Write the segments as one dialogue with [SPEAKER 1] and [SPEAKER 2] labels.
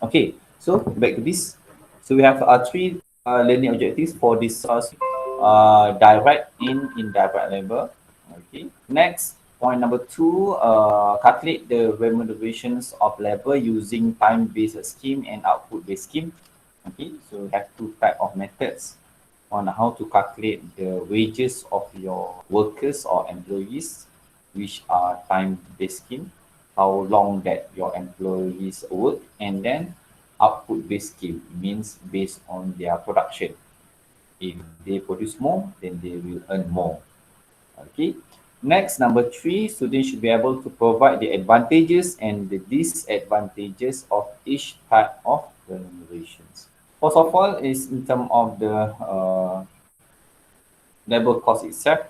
[SPEAKER 1] Okay, so back to this. So we have three learning objectives for this direct and indirect labor. Okay. Next, point number two, calculate the remunerations of labor using time-based scheme and output-based scheme. Okay, so we have two type of methods on how to calculate the wages of your workers or employees, which are time-based scheme, how long that your employees work, and then output-based scheme means based on their production. If they produce more, then they will earn more. Okay. Next, number three, students should be able to provide the advantages and the disadvantages of each type of remunerations. First of all, is in terms of the labor cost itself.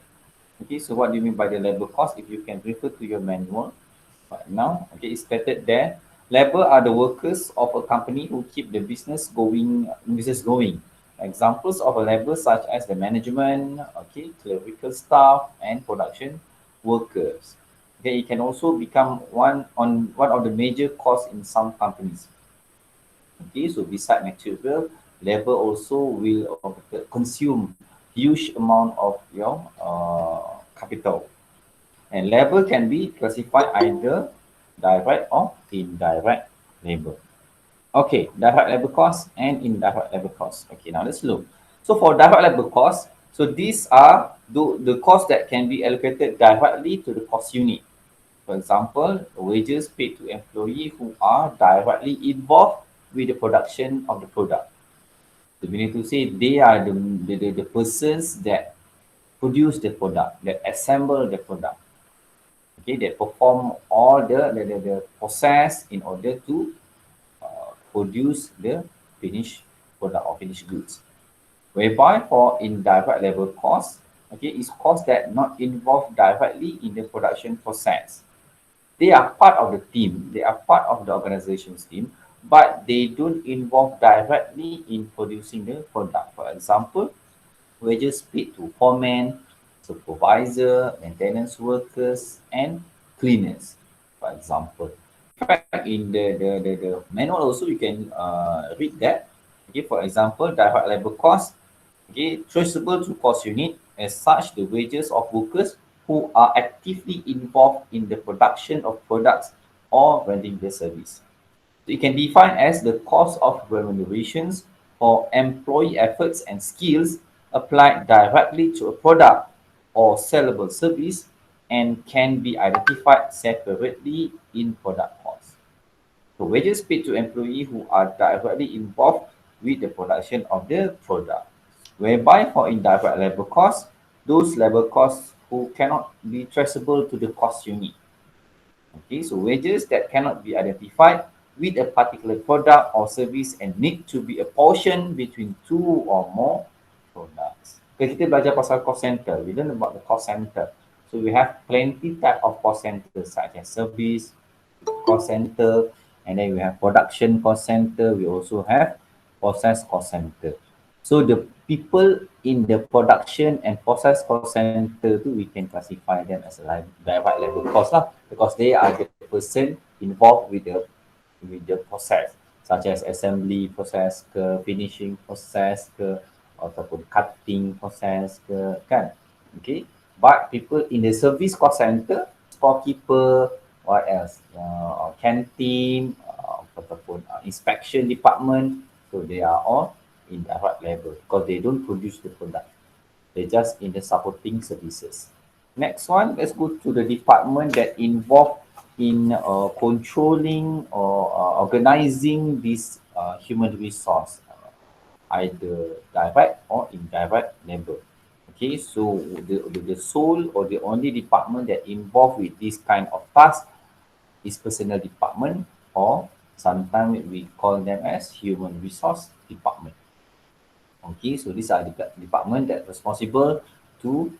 [SPEAKER 1] Okay, so what do you mean by the labor cost? If you can refer to your manual right now, okay, it's stated there. Labor are the workers of a company who keep the business going. Examples of a labor such as the management, okay, clerical staff, and production workers. Okay, it can also become one of the major costs in some companies. Okay, so beside material, labor also will consume huge amount of your capital. And labor can be classified either direct or indirect labor. Okay, direct labor cost and indirect labor cost. Okay, now let's look. So for direct labor cost, so these are the costs that can be allocated directly to the cost unit. For example, wages paid to employees who are directly involved with the production of the product. So we need to say they are the persons that produce the product, that assemble the product. Okay, that perform all the process in order to produce the finished product or finished goods. Whereby for indirect labor costs, okay, is costs that not involved directly in the production process. They are part of the team, they are part of the organization's team, but they don't involve directly in producing the product. For example, wages paid to foremen, supervisor, maintenance workers, and cleaners, for example. In fact, in the manual also you can read that. Okay, for example, direct labor cost, okay, traceable to cost unit. As such, the wages of workers who are actively involved in the production of products or rendering the service. So it can define as the cost of remunerations for employee efforts and skills applied directly to a product or sellable service and can be identified separately in product cost. So wages paid to employees who are directly involved with the production of the product. Whereby for indirect labor costs, those labor costs who cannot be traceable to the cost unit. Okay, so wages that cannot be identified with a particular product or service and need to be apportioned between two or more products. Okay, kita belajar pasal cost center. We learn about the cost center. So we have plenty type of cost center such as service cost center, and then we have production cost center. We also have process cost center. So the people in the production and process cost center too, we can classify them as a direct labor cost lah, because they are the person involved with the process, such as assembly process ke, finishing process ke, ataupun cutting process ke, kan? Okay. But people in the service cost center, storekeeper, what else? Canteen, ataupun inspection department. So they are all in direct labor because they don't produce the product. They're just in the supporting services. Next one, let's go to the department that involved in controlling or organizing this human resource, either direct or indirect labor. Okay, so the sole or the only department that involved with this kind of task is personnel department, or sometimes we call them as human resource department. Okay, so these are the department that responsible to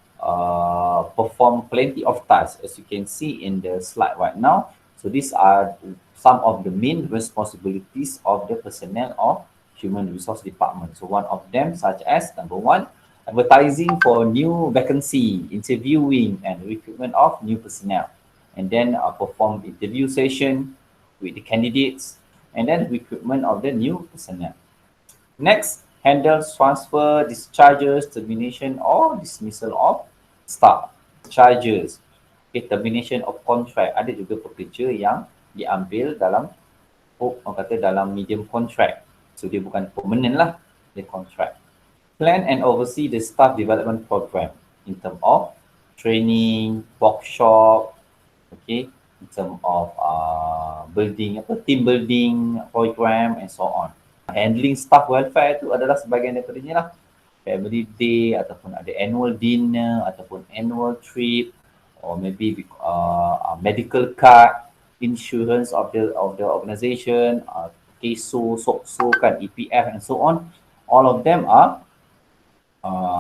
[SPEAKER 1] perform plenty of tasks, as you can see in the slide right now. So these are some of the main responsibilities of the personnel of human resource department. So one of them, such as number one, advertising for new vacancy, interviewing and recruitment of new personnel, and then perform interview session with the candidates, and then recruitment of the new personnel. Next, handles transfer, discharges, termination or dismissal of staff. Charges, okay, termination of contract. Ada juga pekerja yang diambil dalam orang kata dalam medium contract. So dia bukan permanent lah, dia contract. Plan and oversee the staff development program in term of training, workshop, okay, in term of building team building program and so on. Handling staff welfare tu adalah sebahagian daripadanya lah. Family day ataupun ada annual dinner ataupun annual trip or maybe medical card, insurance of the organisation, KESO, SOKSO kan, EPF and so on. All of them are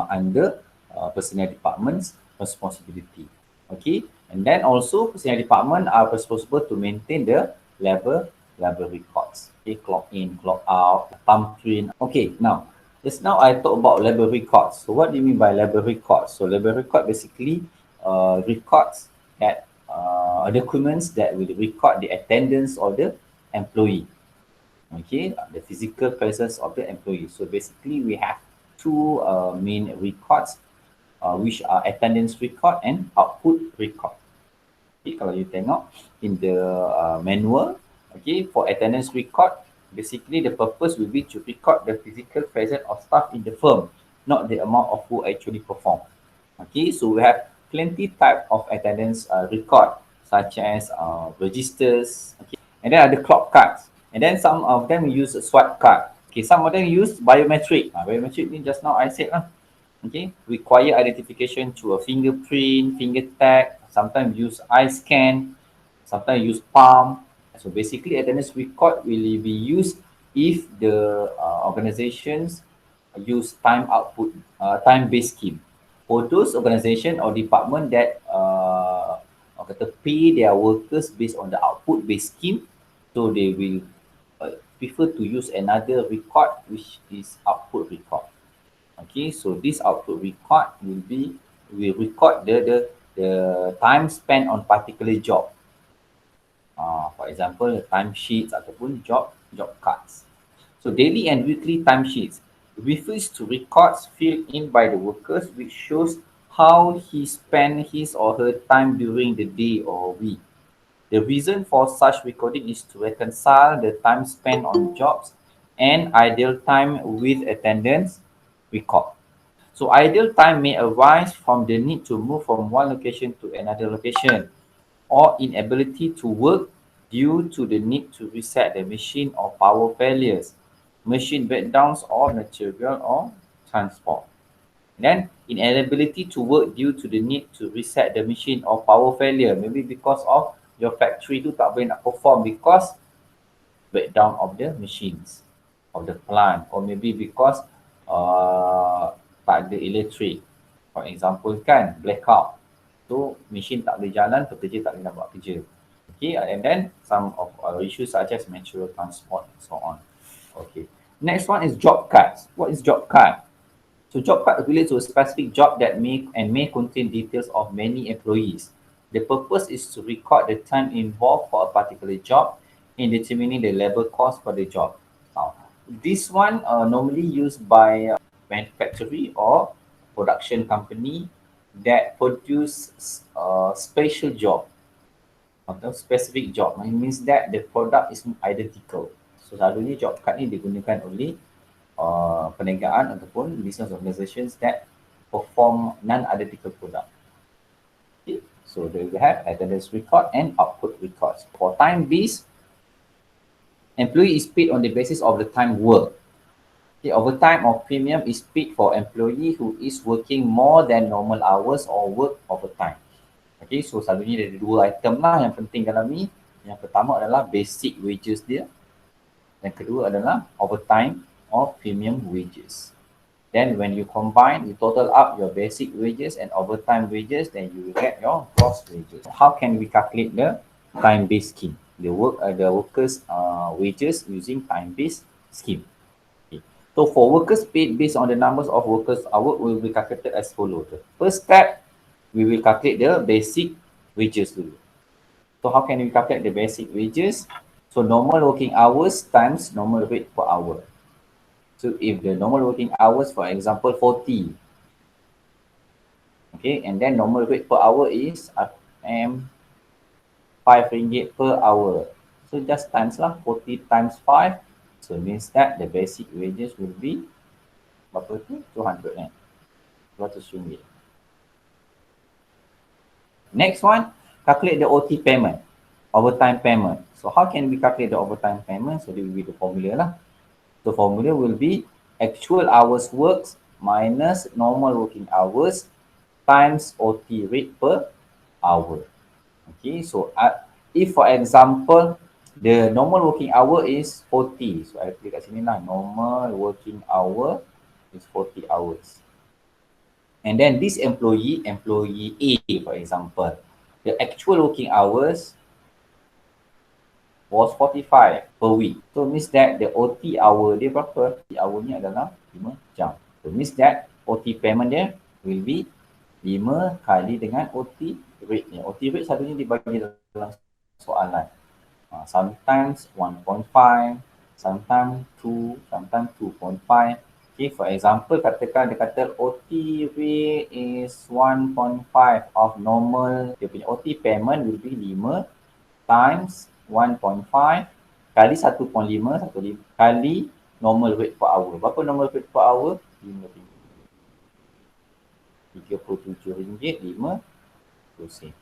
[SPEAKER 1] under personnel department's responsibility. Okay, and then also personnel department are responsible to maintain the labor records. Okay, clock in, clock out, thumbprint. Okay, now just now I talk about labor records. So what do you mean by labor records? So labor record basically records that documents that will record the attendance of the employee. Okay, the physical presence of the employee. So basically we have two main records, which are attendance record and output record. Okay, kalau you tengok in the manual, okay, for attendance record, basically the purpose will be to record the physical presence of staff in the firm, not the amount of who actually perform. Okay, so we have plenty type of attendance record, such as registers, okay, and then ada clock cards, and then some of them use a swipe card. Okay, some of them use biometric. Biometric ni just now I said lah. Okay, require identification through a fingerprint, finger tag, sometimes use eye scan, sometimes use palm. So basically attendance record will be used if the organizations use time output, time-based scheme. For those organization or department that pay their workers based on the output-based scheme, so they will prefer to use another record, which is output record. Okay, so this output record will record the time spent on particular job. For example, time sheets ataupun job cards. So daily and weekly time sheets refers to records filled in by the workers, which shows how he spent his or her time during the day or week. The reason for such recording is to reconcile the time spent on jobs and ideal time with attendance record. So ideal time may arise from the need to move from one location to another location, or inability to work due to the need to reset the machine or power failures, machine breakdowns or material or transport. Then inability to work due to the need to reset the machine or power failure, maybe because of your factory tu tak boleh nak perform because breakdown of the machines, of the plant, or maybe because tak ada elektrik. For example kan, blackout. So machine tak boleh jalan, pekerja tak boleh nak buat kerja. Okay, and then some of issues such as material transport and so on. Okay, next one is job cards. What is job card? So job card relates to a specific job that may contain details of many employees. The purpose is to record the time involved for a particular job in determining the labor cost for the job. Now, this one normally used by manufacturing or production company that produce special job atau specific job. It means that the product is identical. So selalunya job card ni digunakan oleh perniagaan ataupun business organizations that perform non-identical product. Okay. So they will have attendance record and output records. For time-based, employee is paid on the basis of the time worked. Okay, overtime or premium is paid for employee who is working more than normal hours or work overtime. Okay, so selalunya ada dua item lah yang penting dalam ni. Yang pertama adalah basic wages dia. Yang kedua adalah overtime or premium wages. Then when you combine, you total up your basic wages and overtime wages, then you will get your gross wages. How can we calculate the time-based scheme? The workers' wages using time-based scheme. Okay. So for workers paid based on the numbers of workers hour will be calculated as follows. The first step, we will calculate the basic wages dulu. So how can we calculate the basic wages? So normal working hours times normal rate per hour. So if the normal working hours, for example, 40, okay, and then normal rate per hour is RM5 per hour. So just times lah, 40 times 5. So means that the basic wages will be berapa tu? 200 kan? 200 ringgit. Next one, calculate the OT payment, overtime payment. So how can we calculate the overtime payment? So this will be the formula lah. The formula will be actual hours worked minus normal working hours times OT rate per hour. Okay, so if for example, the normal working hour is 40. So I klik kat sini lah, normal working hour is 40 hours. And then this employee A, for example, the actual working hours was 45 per week. So means that the OT hour dia berapa? OT hour ni adalah 5 jam. So means that OT payment dia will be 5 kali dengan OT rate ni. OT rate selalunya dibagi dalam soalan. Sometimes 1.5, sometimes 2, sometimes 2.5. Okay, for example, katakan dia kata OT rate is 1.5 of normal. Dia punya OT payment will be 5 times 1.5 kali 1.5 kali normal rate per hour. Berapa normal rate per hour? RM37.50.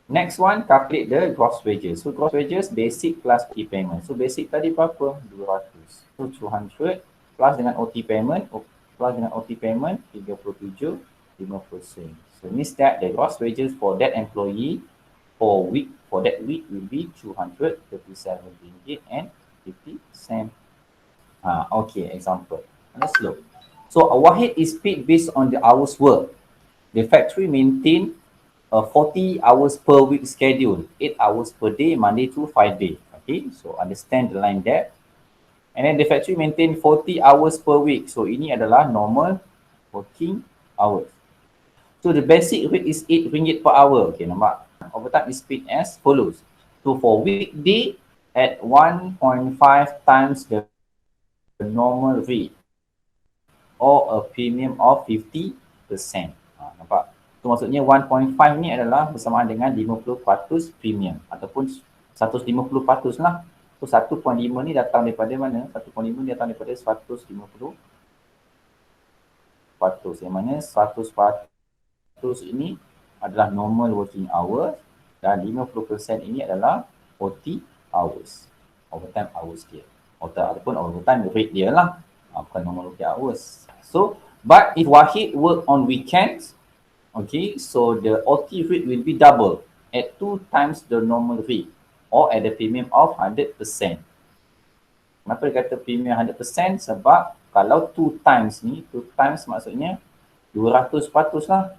[SPEAKER 1] Next one, calculate the gross wages. So gross wages basic plus OT payment. So basic tadi berapa? 200. So 200 plus dengan OT payment, 37.50. So means that the gross wages for that employee for that week will be RM237.50. Okay, example. Let's look. So Wahid is paid based on the hours worked. The factory maintain a 40 hours per week schedule, 8 hours per day, Monday to Friday. Okay, so understand the line there. And then the factory maintain 40 hours per week. So ini adalah normal working hours. So the basic rate is RM8 per hour. Okay, nampak? Overtime is paid as follows. So for weekday at 1.5 times the normal rate or a premium of 50%. Nampak? So maksudnya 1.5 ni adalah bersamaan dengan 50% premium ataupun 150% lah. So 1.5 ni datang daripada mana? 1.5 ni datang daripada 150%. Yang mana 100% ini adalah normal working hours dan 50% ini adalah OT hours. Overtime hours dia. Ataupun overtime rate dia lah. Bukan normal working hours. So, but if Wahid work on weekends, okay, so the OT rate will be double at 2 times the normal rate or at the premium of 100%. Kenapa dia kata premium 100%? Sebab kalau 2 times ni, 2 times maksudnya 200% lah.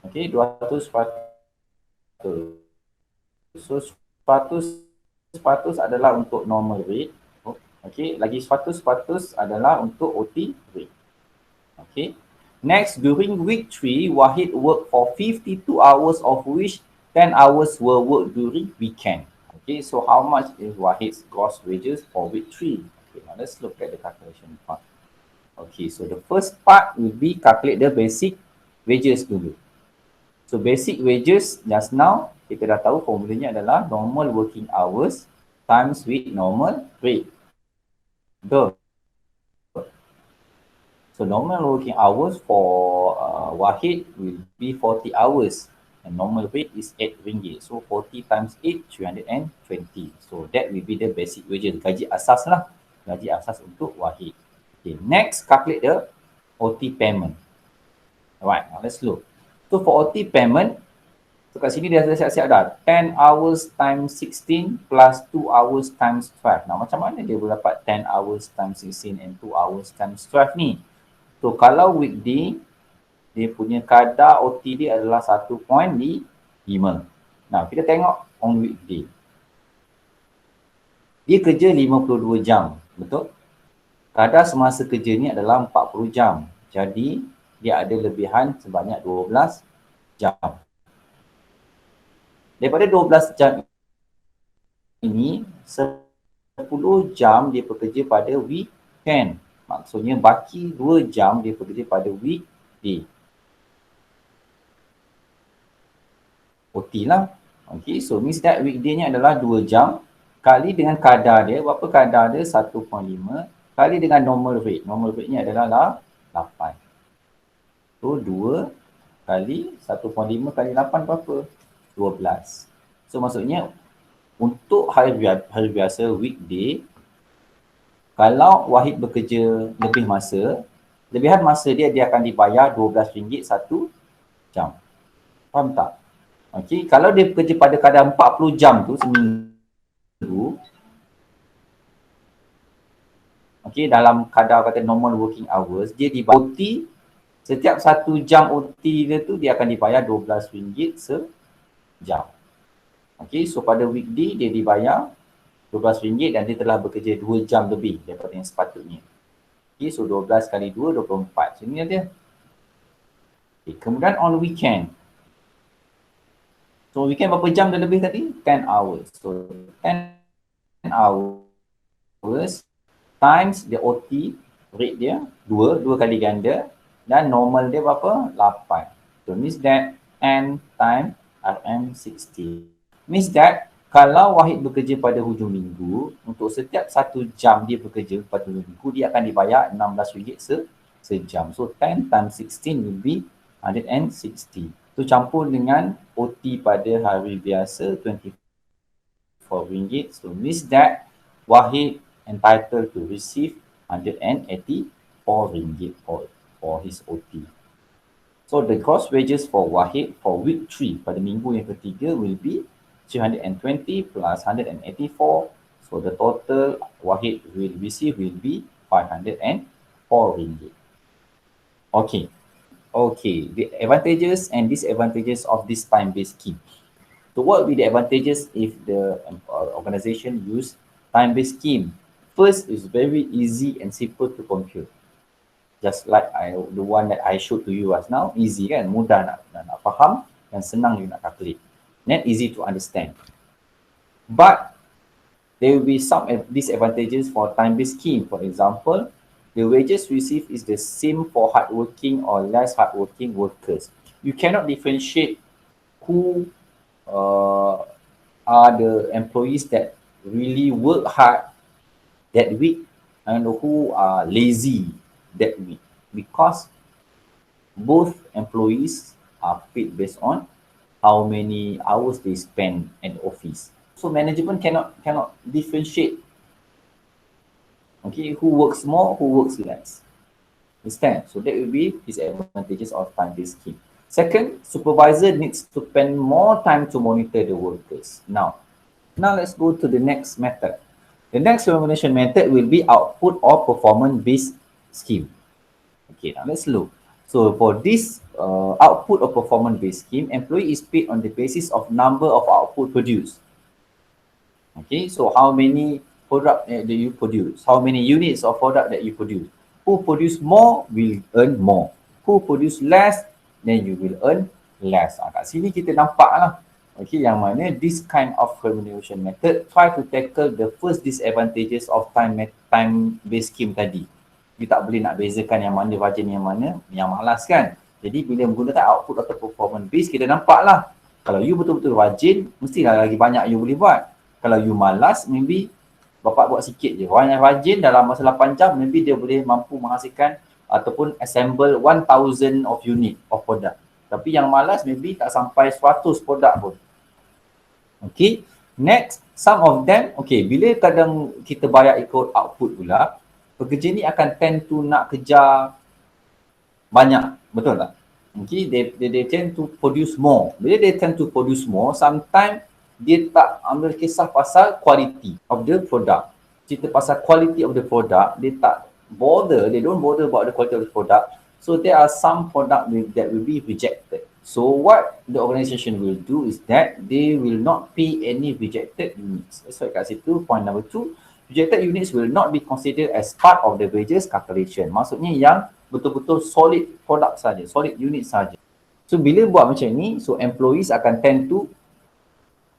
[SPEAKER 1] Okay, 200%. So 100% adalah untuk normal rate. Okay, lagi 100% adalah untuk OT rate. Okay. Next, during week 3, Wahid worked for 52 hours of which 10 hours were worked during weekend. Okay, so how much is Wahid's gross wages for week 3? Okay, now let's look at the calculation part. Okay, so the first part will be calculate the basic wages dulu. So basic wages just now kita dah tahu formulanya adalah normal working hours times with normal rate. Betul. So normal working hours for Wahid will be 40 hours and normal rate is RM8. So 40 times 8, 320. So that will be the basic wages. Gaji asas lah. Gaji asas untuk Wahid. Okay, next calculate the OT payment. Alright, now let's look. So for OT payment, so kat sini dia dah siap-siap dah. 10 hours times 16 plus 2 hours times 12. Nah, macam mana dia boleh dapat 10 hours times 16 and 2 hours times 12 ni? So kalau weekday, dia punya kadar OT dia adalah 1.5. Nah, kita tengok on weekday. Dia kerja 52 jam, betul? Kadar semasa kerja ni adalah 40 jam. Jadi, dia ada lebihan sebanyak 12 jam. Daripada 12 jam ini, 10 jam dia bekerja pada weekend. Maksudnya baki 2 jam dia bekerja pada weekday. OT lah. Okay, so means that weekday-nya adalah 2 jam kali dengan kadar dia. Berapa kadar dia? 1.5 kali dengan normal rate. Normal rate-nya adalah 8. So 2 kali 1.5 kali 8 berapa? 12. So maksudnya untuk hari biasa weekday, kalau Wahid bekerja lebih masa, lebihan masa dia akan dibayar RM12 satu jam. Faham tak? Okey, kalau dia bekerja pada kadar 40 jam tu seminggu, okey, dalam kadar kata normal working hours, dia dibayar OT, setiap 1 jam OT dia tu dia akan dibayar RM12 sejam. Okey, so pada weekday dia dibayar RM12 dan dia telah bekerja 2 jam lebih daripada yang sepatutnya. Okey, so 12 kali 2, 24. So ini dia. Okay, kemudian on weekend. So weekend berapa jam dah lebih tadi? 10 hours. So 10 hours times the OT rate dia 2 kali ganda dan normal dia berapa? 8. So means that N time RM60. Means that kalau Wahid bekerja pada hujung minggu, untuk setiap 1 jam dia bekerja pada hujung minggu, dia akan dibayar RM16 sejam. So 10 times 16 will be 160. So campur dengan OT pada hari biasa RM24. So means that Wahid entitled to receive RM184 for his OT. So the gross wages for Wahid for week 3 pada minggu yang ketiga will be 320 plus 184. So the total Wahid will receive will be RM504. Okay. Okay, the advantages and disadvantages of this time-based scheme. So what will be the advantages if the organization use time-based scheme? First, is very easy and simple to compute. Just like the one that I showed to you as now, easy kan, mudah nak faham dan senang you nak calculate. Not easy to understand. But there will be some disadvantages for time-based scheme. For example, the wages received is the same for hardworking or less hardworking workers. You cannot differentiate who are the employees that really work hard that week and who are lazy that week, because both employees are paid based on how many hours they spend at the office. So management cannot differentiate, okay, who works more, who works less. Understand? So that will be disadvantages of time-based scheme. Second, supervisor needs to spend more time to monitor the workers. Now let's go to the next method. The next remuneration method will be output or performance-based scheme. Okay, now let's look. So for this output or performance-based scheme, employee is paid on the basis of number of output produced. Okay, so how many product that you produce, how many units of product that you produce. Who produce more will earn more. Who produce less, then you will earn less. Kat sini kita nampak lah. Okay, yang mana this kind of remuneration method try to tackle the first disadvantages of time-based scheme tadi. You tak boleh nak bezakan yang mana rajin, yang mana yang malas kan. Jadi bila menggunakan output atau performance base, kita nampak lah. Kalau you betul-betul rajin, mestilah lagi banyak you boleh buat. Kalau you malas, maybe bapak buat sikit je. Orang yang rajin dalam masa 8 jam, maybe dia boleh mampu menghasilkan ataupun assemble 1000 of unit of product. Tapi yang malas maybe tak sampai 100 produk pun. Okay, next, some of them, okay, bila kadang kita bayar ikut output pula, pekerja ni akan tend to nak kejar banyak, betul tak? Okay, they tend to produce more. Bila they tend to produce more, sometimes dia tak ambil kisah pasal quality of the product. Cerita pasal quality of the product, they tak bother, they don't bother about the quality of the product. So there are some product that will be rejected. So what the organization will do is that they will not pay any rejected units. That's why kat situ, point number 2, rejected units will not be considered as part of the wages calculation. Maksudnya yang betul-betul solid product saja, solid unit saja. So bila buat macam ni, so employees akan tend to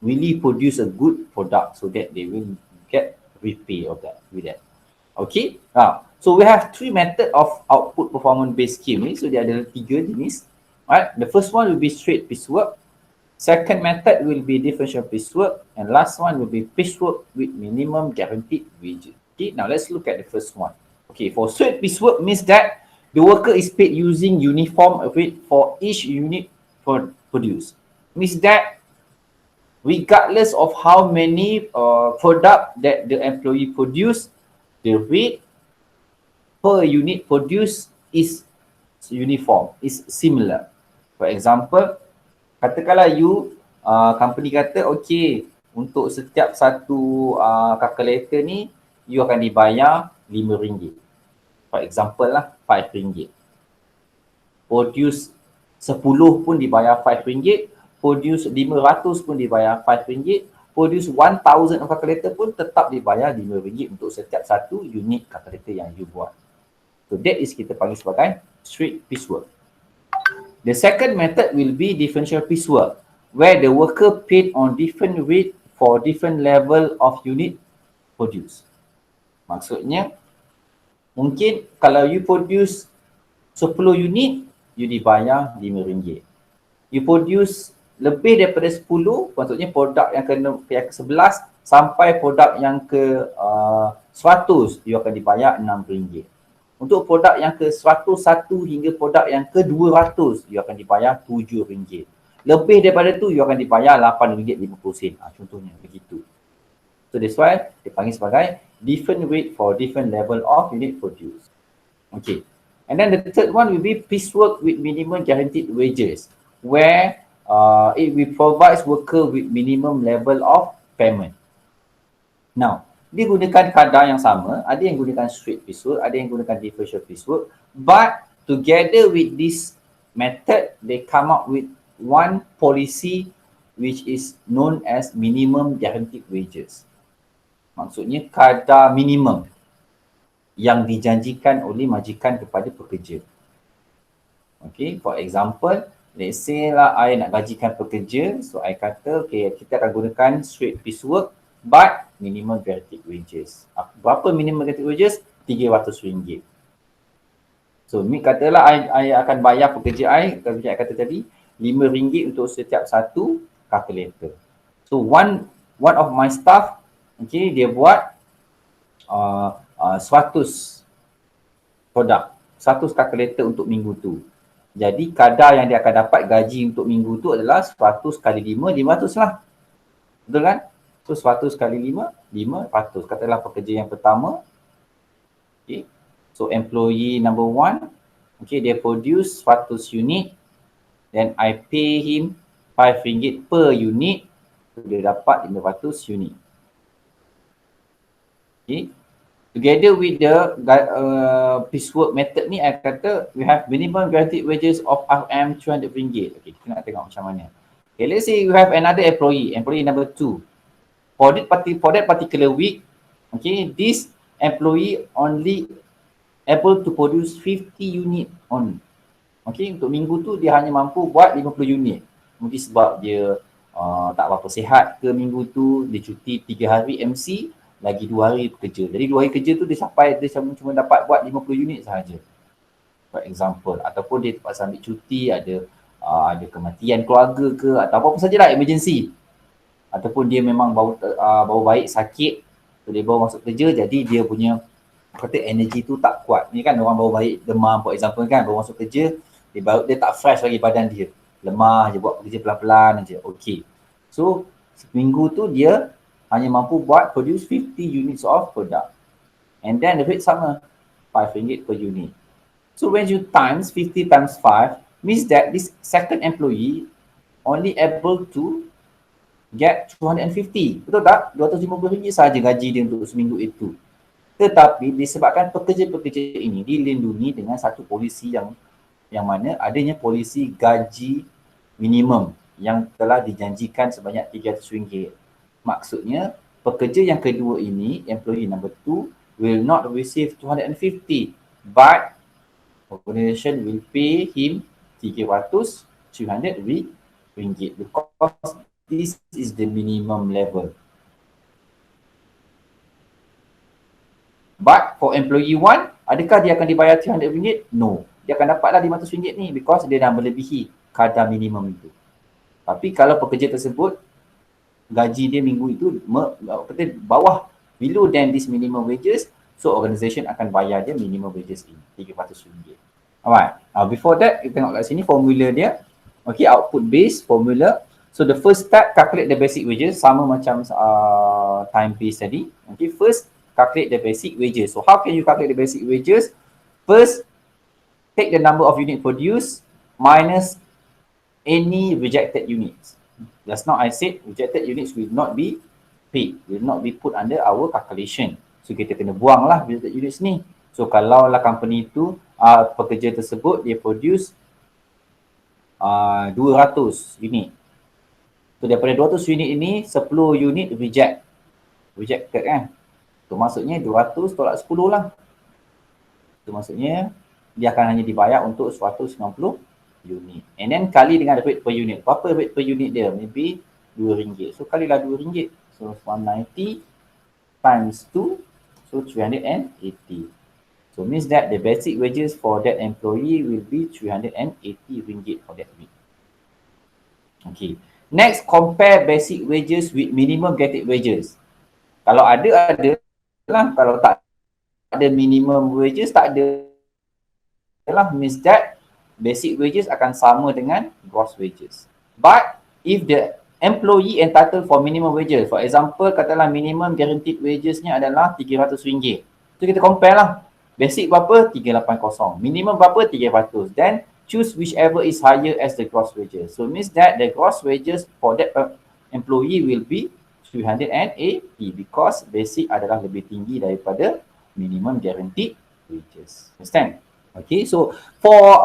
[SPEAKER 1] really produce a good product so that they will get repay of that with that. Okay. So we have three method of output performance based scheme ni. So dia ada tiga jenis. Alright. The first one will be straight piecework. Second method will be differential piecework, and last one will be piecework with minimum guaranteed wages. Okay. Now let's look at the first one. Okay. For straight piecework means that the worker is paid using uniform rate for each unit produced. Means that regardless of how many product that the employee produce, the rate per unit produced is uniform, is similar. For example, katakanlah you company kata, okay, untuk setiap satu calculator ni, you akan dibayar RM5. For example lah, RM5. Produce 10 pun dibayar RM5. Produce 500 pun dibayar RM5. Produce 1000 calculator pun tetap dibayar RM5 untuk setiap satu unit calculator yang you buat. So that is kita panggil sebagai straight piecework. The second method will be differential piecework, where the worker paid on different rate for different level of unit produced. Maksudnya, mungkin kalau you produce 10 unit, you dibayar RM5. You produce lebih daripada 10, maksudnya produk yang ke-11 sampai produk yang ke-100, you akan dibayar RM6. Untuk produk yang ke-101 hingga produk yang ke-200, you akan dibayar RM7. Lebih daripada tu, you akan dibayar RM8.50. Contohnya begitu. So that's why dipanggil sebagai different rate for different level of unit produced. Okay. And then the third one will be piecework with minimum guaranteed wages, where it will provide worker with minimum level of payment. Now, dia gunakan kadar yang sama, ada yang gunakan straight piecework, ada yang gunakan differential piecework, but together with this method, they come up with one policy which is known as minimum guaranteed wages. Maksudnya kadar minimum yang dijanjikan oleh majikan kepada pekerja. Okay, for example, let's say lah I nak gajikan pekerja, so I kata, okay, kita akan gunakan straight piecework, but minimum guaranteed wages. Berapa minimum guaranteed wages? RM300. So, ni katalah I akan bayar pekerja I kata tadi, RM5 untuk setiap satu calculator. So, one of my staff, okay, dia buat 100 produk, 100 calculator untuk minggu tu. Jadi, kadar yang dia akan dapat gaji untuk minggu tu adalah 100 kali 5, 500 lah. Betul kan? So 100 kali 5, 500. Katalah pekerja yang pertama. Okay. So employee number 1. Okay, dia produce 100 unit. Then I pay him RM5 per unit. So dia dapat 500 unit. Okay. Together with the piecework method ni, I kata we have minimum guaranteed wages of RM200. Okay, kita nak tengok macam mana. Okay, let's say you have another employee number 2. For that particular week, okay, this employee only able to produce 50 unit only. Okay, untuk minggu tu dia hanya mampu buat 50 unit. Mungkin sebab dia tak berapa sihat ke minggu tu, dia cuti 3 hari MC, lagi 2 hari bekerja. Jadi 2 hari kerja tu dia cuma dapat buat 50 unit sahaja. For example, ataupun dia terpaksa ambil cuti, ada kematian keluarga ke, atau apa-apa sajalah emergency. Ataupun dia memang baru baik sakit, so dia baru masuk kerja, jadi dia punya kata energi tu tak kuat. Ni kan orang baru baik demam, for example kan, baru masuk kerja, dia tak fresh lagi badan dia, lemah je, buat kerja pelan-pelan je. Okay, so seminggu tu dia hanya mampu buat produce 50 units of product, and then the rate sama, RM5 per unit. So when you times 50 times 5, means that this second employee only able to get 250. Betul tak? RM250 sahaja gaji dia untuk seminggu itu. Tetapi disebabkan pekerja-pekerja ini dilindungi dengan satu polisi yang mana adanya polisi gaji minimum yang telah dijanjikan sebanyak RM300. Maksudnya pekerja yang kedua ini, employee number 2, will not receive 250, but organization will pay him 300 RM300 because this is the minimum level. But for employee 1, adakah dia akan dibayar RM300? No. Dia akan dapatlah RM500 ni because dia dah melebihi kadar minimum itu. Tapi kalau pekerja tersebut gaji dia minggu itu bawah, below than this minimum wages, so organisation akan bayar dia minimum wages ini, RM300. Alright, before that, kita tengok kat sini formula dia. Okay, output based formula. So the first step, calculate the basic wages, sama macam time based tadi. Okay, first calculate the basic wages. So how can you calculate the basic wages? First, take the number of units produced minus any rejected units. Just now I said rejected units will not be paid, will not be put under our calculation. So kita kena buang lah rejected units ni. So kalau lah company tu, pekerja tersebut dia produce 200 unit. So daripada 200 unit ini, 10 unit rejected kan. So maksudnya 200 tolak 10 lah. So maksudnya dia akan hanya dibayar untuk 190 unit. And then kali dengan rate per unit. Berapa rate per unit dia? Maybe RM2. So kalilah RM2. So 190 times 2. So 380. So means that the basic wages for that employee will be RM380 for that week. Okay. Next, compare basic wages with minimum guaranteed wages. Kalau ada lah. Kalau tak ada minimum wages, tak ada lah. Means that basic wages akan sama dengan gross wages. But if the employee entitled for minimum wages, for example, katalah minimum guaranteed wagesnya adalah RM300. So kita compare lah. Basic berapa? 380. Minimum berapa? 300. Then choose whichever is higher as the gross wages. So means that the gross wages for that employee will be 380 because basic adalah lebih tinggi daripada minimum guaranteed wages. Understand? Okay, so for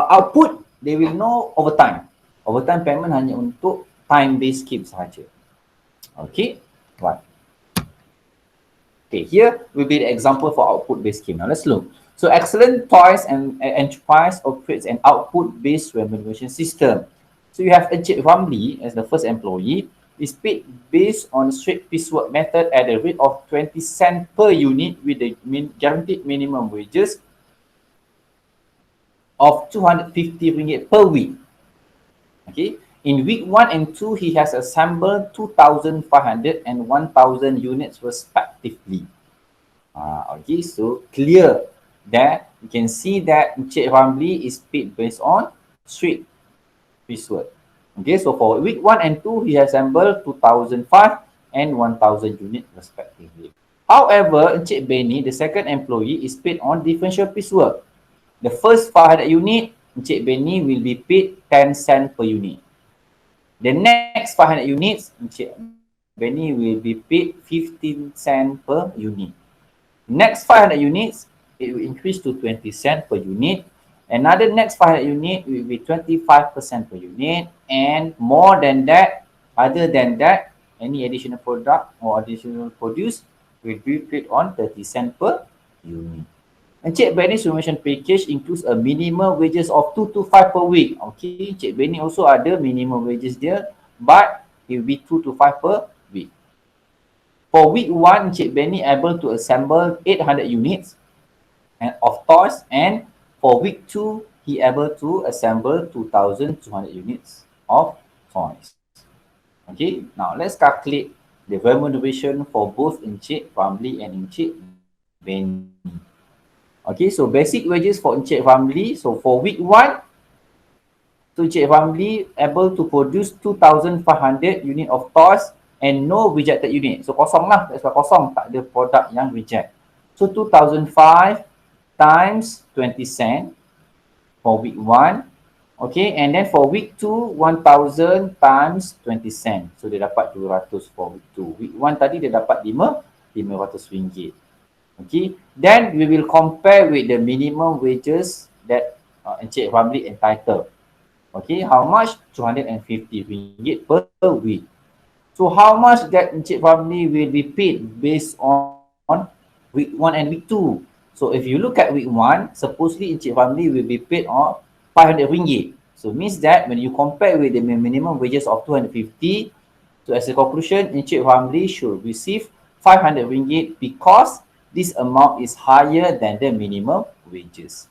[SPEAKER 1] output, they will know overtime. Overtime payment hanya untuk time-based scheme sahaja. Okay, right. Okay, here will be the example for output-based scheme. Now let's look. So Excellent Toys and Enterprise operates an output-based remuneration system. So you have Encik Ramli as the first employee, is paid based on straight piecework method at a rate of 20 cents per unit with the guaranteed minimum wages of RM250 per week. Okay, in week 1 and 2, he has assembled 2,500 and 1,000 units respectively. Okay, so clear that you can see that Encik Ramli is paid based on straight piecework. Okay, so for week 1 and 2, he has assembled 2,500 and 1,000 units respectively. However, Encik Benny, the second employee, is paid on differential piecework. The first 500 unit, Encik Benny will be paid 10 cents per unit. The next 500 units, Encik Benny will be paid 15 cents per unit. Next 500 units, it will increase to 20 cents per unit. Another next 500 unit will be 25% per unit. And more than that, other than that, any additional product or additional produce will be paid on 30 cents per unit. Encik Benny's remuneration package includes a minimum wages of 2 to 5 per week. Okay, Encik Benny also ada minimum wages dia, but it will be 2 to 5 per week. For week 1, Encik Benny able to assemble 800 units of toys, and for week 2, he able to assemble 2,200 units of toys. Okay, now let's calculate the remuneration for both Encik Ramli and Encik Benny. Okay, so basic wages for Encik Ramli. So for week 1, so Encik Ramli able to produce 2,500 unit of toys and no rejected unit. So kosong lah, that's why kosong, tak ada produk yang reject. So 2,500 times 20 cent for week 1. Okay, and then for week 2, 1,000 times 20 cent. So dia dapat 200 for week 2. Week 1 tadi dia dapat RM500. Okay, then we will compare with the minimum wages that Encik Ramli entitled. Okay, how much? RM250 per week. So how much that Encik Ramli will be paid based on week 1 and week 2? So if you look at week 1, supposedly Encik Ramli will be paid on RM500. So means that when you compare with the minimum wages of 250, so as a conclusion, Encik Ramli should receive 500 ringgit because this amount is higher than the minimum wages.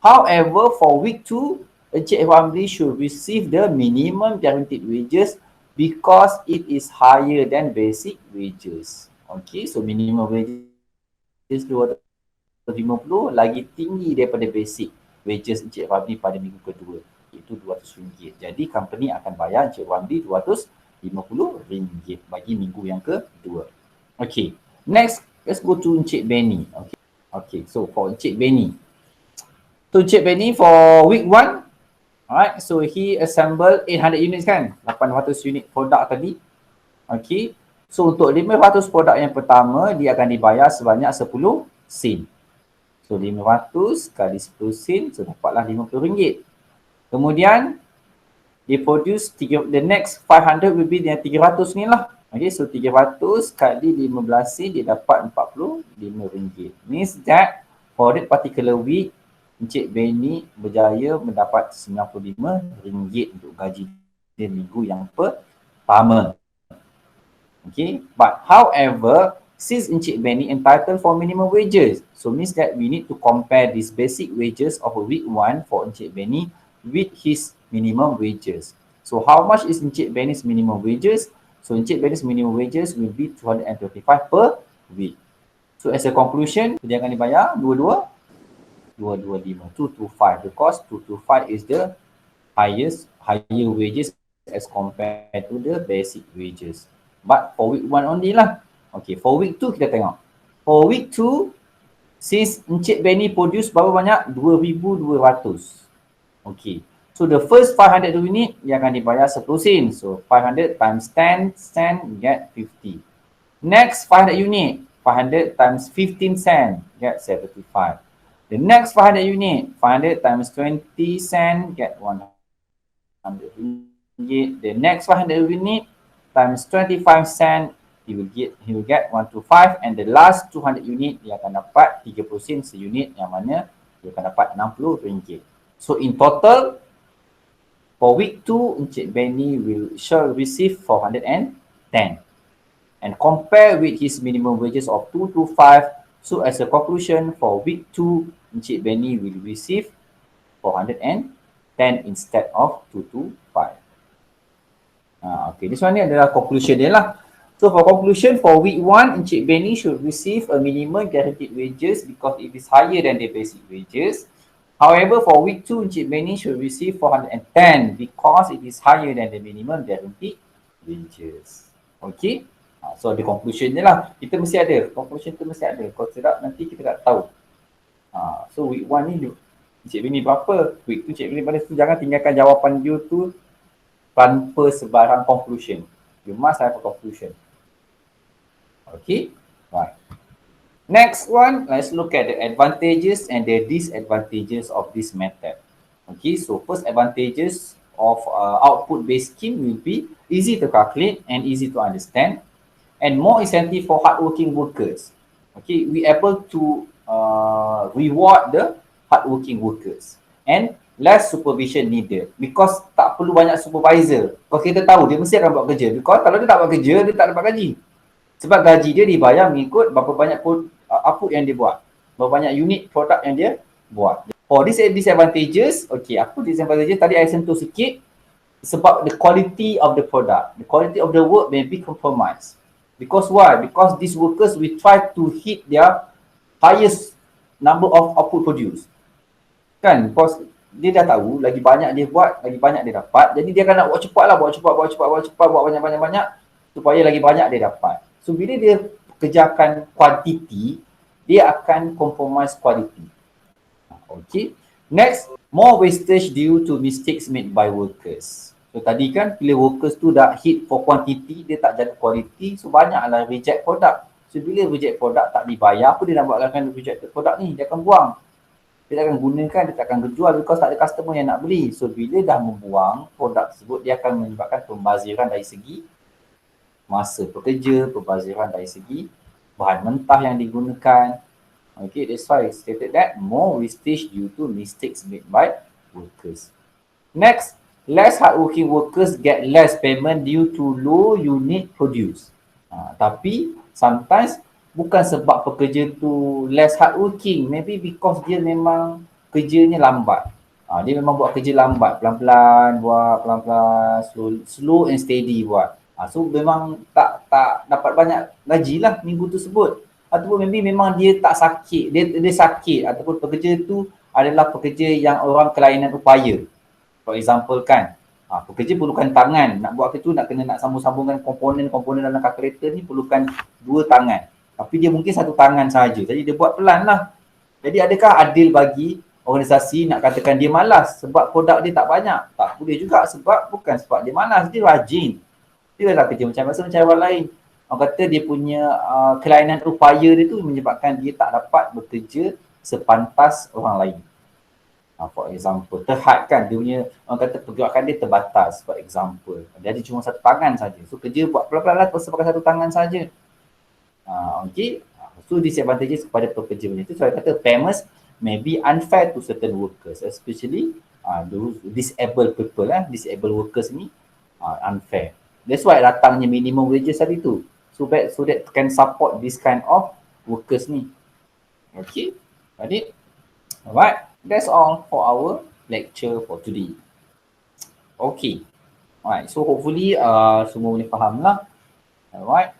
[SPEAKER 1] However, for week 2, Encik Ramli should receive the minimum guaranteed wages because it is higher than basic wages. Okay, so minimum wages 250 lagi tinggi daripada basic wages Encik Ramli pada minggu kedua, iaitu RM200. Jadi company akan bayar Encik Ramli RM250 bagi minggu yang kedua. Okay, next let's go to Encik Benny. Okay, so for Encik Benny. So Encik Benny for week 1, alright, so he assemble 800 units kan, 800 unit produk tadi. Okay, so untuk 500 produk yang pertama, dia akan dibayar sebanyak 10 sen. So 500 kali 10 sen, so dapatlah RM50. Kemudian, dia produce, the next 500 will be yang 300 ni lah. Okay, so 300 kali 15 sen, dia dapat RM45. Means that, for that particular week, Encik Benny berjaya mendapat RM95 untuk gaji dia minggu yang pertama. Okay, but however, since Encik Benny entitled for minimum wages, so means that we need to compare this basic wages of a week 1 for Encik Benny with his minimum wages. So how much is Encik Benny's minimum wages? So Encik Benny's minimum wages will be 225 per week. So as a conclusion, dia akan dibayar 225 because 225 is the higher wages as compared to the basic wages. But for week 1 only lah. Okay, for week 2 kita tengok. For week 2, since Encik Benny produce berapa banyak? 2,200. Okay, so the first 500 unit dia akan dibayar 10 sen. So 500 times 10 sen get 50. Next 500 unit, 500 times 15 sen get 75. The next 500 unit, 500 times 20 cent, get 100 ringgit. The next 500 unit times 25 cent, he will get 125. And the last 200 unit, dia akan dapat 30 sen seunit, yang mana dia akan dapat 60 ringgit. So in total, for week 2, Encik Benny shall receive 410. And compare with his minimum wages of 225, so as a conclusion, for week 2, Encik Benny will receive 410 instead of 225. Okay, this one ni adalah conclusion dia lah. So for conclusion, for week 1, Encik Benny should receive a minimum guaranteed wages because it is higher than the basic wages. However, for week 2, Encik Benny should receive 410 because it is higher than the minimum guaranteed wages. Okay. So the conclusion je lah. Kita mesti ada. Conclusion tu mesti ada. Kalau tidak nanti kita tak tahu. So week 1 ni Encik Benny berapa? Week 2 Encik Benny pada tu jangan tinggalkan jawapan you tu tanpa sebarang conclusion. You must have a conclusion. Okay. Right. Next one, let's look at the advantages and the disadvantages of this method. Okay. So first advantages of output-based scheme will be easy to calculate and easy to understand, and more incentive for hardworking workers. Okay, we able to reward the hardworking workers and less supervision needed because tak perlu banyak supervisor. Kalau kita tahu dia mesti akan buat kerja, because kalau dia tak buat kerja, dia tak dapat gaji. Sebab gaji dia dibayar mengikut berapa banyak output yang dia buat, berapa banyak unit produk yang dia buat. For this disadvantages, okay, apa disadvantages tadi saya sentuh sikit, sebab the quality of the product, the quality of the work may be compromised. Because why? Because these workers will try to hit their highest number of output produced. Kan? Because dia dah tahu, lagi banyak dia buat, lagi banyak dia dapat. Jadi dia akan nak buat cepat lah, buat banyak, supaya lagi banyak dia dapat. So bila dia kerjakan quantity, dia akan compromise quality. Okay. Next, more wastage due to mistakes made by workers. So tadi kan bila workers tu dah hit for quantity, dia tak jaga quality, so banyaklah reject product. So bila reject product tak dibayar, apa dia nak buatkan rejected product ni? Dia akan buang. Dia tak akan gunakan, dia tak akan jual because tak ada customer yang nak beli. So bila dah membuang produk tersebut, dia akan menyebabkan pembaziran dari segi masa pekerja, pembaziran dari segi bahan mentah yang digunakan. Okay, that's why I stated that more wastage due to mistakes made by workers. Next, less hardworking workers get less payment due to low unit produce. Tapi sometimes bukan sebab pekerja tu less hardworking, maybe because dia memang kerjanya lambat. Dia memang buat kerja lambat, pelan-pelan buat, pelan-pelan, slow and steady buat. So memang tak dapat banyak gaji lah minggu tersebut. Ataupun maybe memang dia tak sakit, dia sakit ataupun pekerja tu adalah pekerja yang orang kelainan upaya. For example kan, pekerja perlukan tangan, nak buat itu nak sambung-sambungkan komponen-komponen dalam kalkulator ni perlukan 2 tangan. Tapi dia mungkin 1 tangan saja. Jadi dia buat pelan lah. Jadi adakah adil bagi organisasi nak katakan dia malas sebab produk dia tak banyak? Tak boleh juga, sebab bukan sebab dia malas, dia rajin. Dia adalah kerja macam orang lain. Orang kata dia punya kelainan upaya dia tu menyebabkan dia tak dapat bekerja sepantas orang lain. For example, terhad kan, dia punya orang kata pergerakan dia terbatas, for example. Jadi cuma 1 tangan saja. So kerja buat pelan-pelan lah pasal pakai 1 tangan saja. Okay. So disadvantages kepada pekerja macam itu. So saya kata payments may be unfair to certain workers, especially those disabled people disabled workers ni unfair. That's why datangnya minimum wages tadi tu. So that can support this kind of workers ni. Okay. Jadi, alright. That's all for our lecture for today. Okay. Alright. So hopefully semua boleh faham lah. Alright.